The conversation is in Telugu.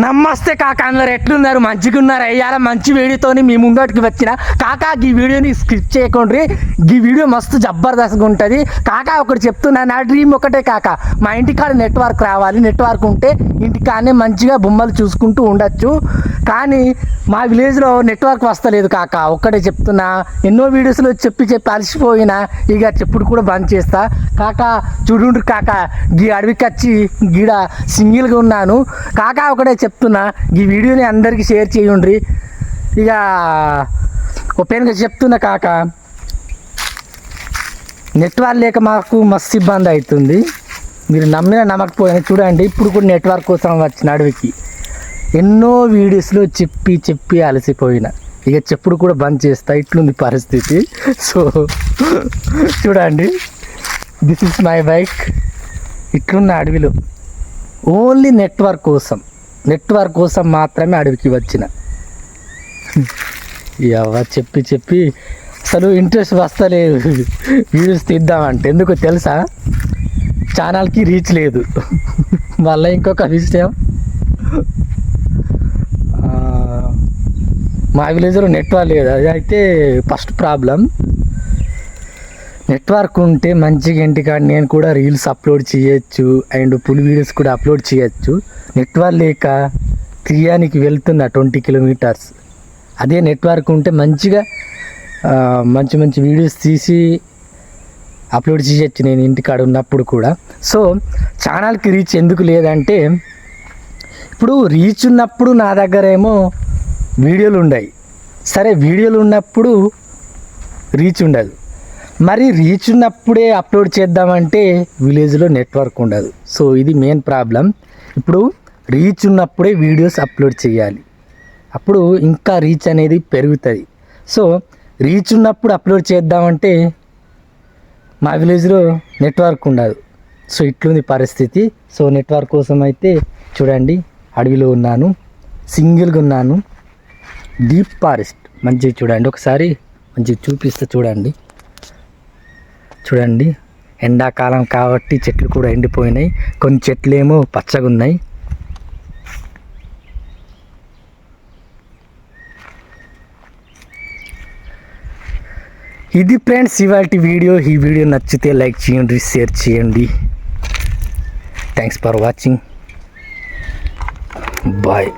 నమస్తే కాకా, అందరు ఎట్లున్నారు? మంచిగా ఉన్నారు? అయ్యాల మంచి వీడియోతోని మీ ముంగటికి వచ్చిన కాకా. ఈ వీడియోని స్కిప్ చేయకండి, ఈ వీడియో మస్తు జబర్దస్త్గా ఉంటుంది కాకా. ఒకటి చెప్తున్నా, నా డ్రీమ్ ఒకటే కాకా, మా ఇంటికాడ నెట్వర్క్ రావాలి. నెట్వర్క్ ఉంటే ఇంటికాడనే మంచిగా బొమ్మలు చూసుకుంటూ ఉండొచ్చు. కానీ మా విలేజ్లో నెట్వర్క్ వస్తలేదు కాకా. ఒక్కటే చెప్తున్నా, ఎన్నో వీడియోస్లో చెప్పి అలసిపోయినా, ఇక చెప్పుడు కూడా బంద్ చేస్తా కాకా. చూడుండ్రు కాకా, గీ అడవికి వచ్చి గీడ సింగిల్గా ఉన్నాను కాకా. ఒకటే చెప్తున్నా, ఈ వీడియోని అందరికీ షేర్ చేయండి. ఇక ఓపెన్గా చెప్తున్నా కాక, నెట్వర్క్ లేక మాకు మస్తు ఇబ్బంది అవుతుంది. మీరు నమ్మినా నమ్మకపోయినా చూడండి, ఇప్పుడు కూడా నెట్వర్క్ కోసం వచ్చిన అడవికి ఎన్నో వీడియోస్లో చెప్పి అలసిపోయిన, ఇక చెప్పుడు కూడా బంద్ చేస్తా. ఇట్లుంది పరిస్థితి. సో చూడండి, దిస్ ఇస్ మై బైక్. ఇట్లున్న అడవిలో ఓన్లీ నెట్వర్క్ కోసం మాత్రమే అడవికి వచ్చిన. చెప్పి అసలు ఇంట్రెస్ట్ వస్తలేదు వీడియోస్ తీద్దామంటే. ఎందుకో తెలుసా? ఛానల్కి రీచ్ లేదు. మళ్ళీ ఇంకొక విషయం, మా విలేజ్లో నెట్వర్క్ లేదు. అది అయితే ఫస్ట్ ప్రాబ్లం. నెట్వర్క్ ఉంటే మంచిగా ఇంటికాడ నేను కూడా రీల్స్ అప్లోడ్ చేయొచ్చు, అండ్ ఫుల్ వీడియోస్ కూడా అప్లోడ్ చేయొచ్చు. నెట్వర్క్ లేక తీయానికి వెళ్తున్నా 20 కిలోమీటర్స్. అదే నెట్వర్క్ ఉంటే మంచిగా మంచి వీడియోస్ తీసి అప్లోడ్ చేయొచ్చు నేను ఇంటికాడ ఉన్నప్పుడు కూడా. సో ఛానల్కి రీచ్ ఎందుకు లేదంటే, ఇప్పుడు రీచ్ ఉన్నప్పుడు నా దగ్గర ఏమో వీడియోలు ఉన్నాయి, సరే వీడియోలు ఉన్నప్పుడు రీచ్ ఉండదు. మరి రీచ్ ఉన్నప్పుడే అప్లోడ్ చేద్దామంటే విలేజ్లో నెట్వర్క్ ఉండదు. సో ఇది మెయిన్ ప్రాబ్లం. ఇప్పుడు రీచ్ ఉన్నప్పుడే వీడియోస్ అప్లోడ్ చేయాలి, అప్పుడు ఇంకా రీచ్ అనేది పెరుగుతుంది. సో రీచ్ ఉన్నప్పుడు అప్లోడ్ చేద్దామంటే మా విలేజ్లో నెట్వర్క్ ఉండదు. సో ఇట్లుంది పరిస్థితి. సో నెట్వర్క్ కోసం అయితే చూడండి, అడవిలో ఉన్నాను, సింగిల్గా ఉన్నాను, డీప్ ఫారెస్ట్. మంచిగా చూడండి, ఒకసారి మంచిగా చూపిస్తే చూడండి. ఎండాకాలం కాబట్టి చెట్లు కూడా ఎండిపోయినాయి, కొన్ని చెట్లు ఏమో పచ్చగా ఉన్నాయి. ఇది ఫ్రెండ్స్ ఇవాల్టి వీడియో. ఈ వీడియో నచ్చితే లైక్ చేయండి, షేర్ చేయండి. Thanks for watching. బాయ్.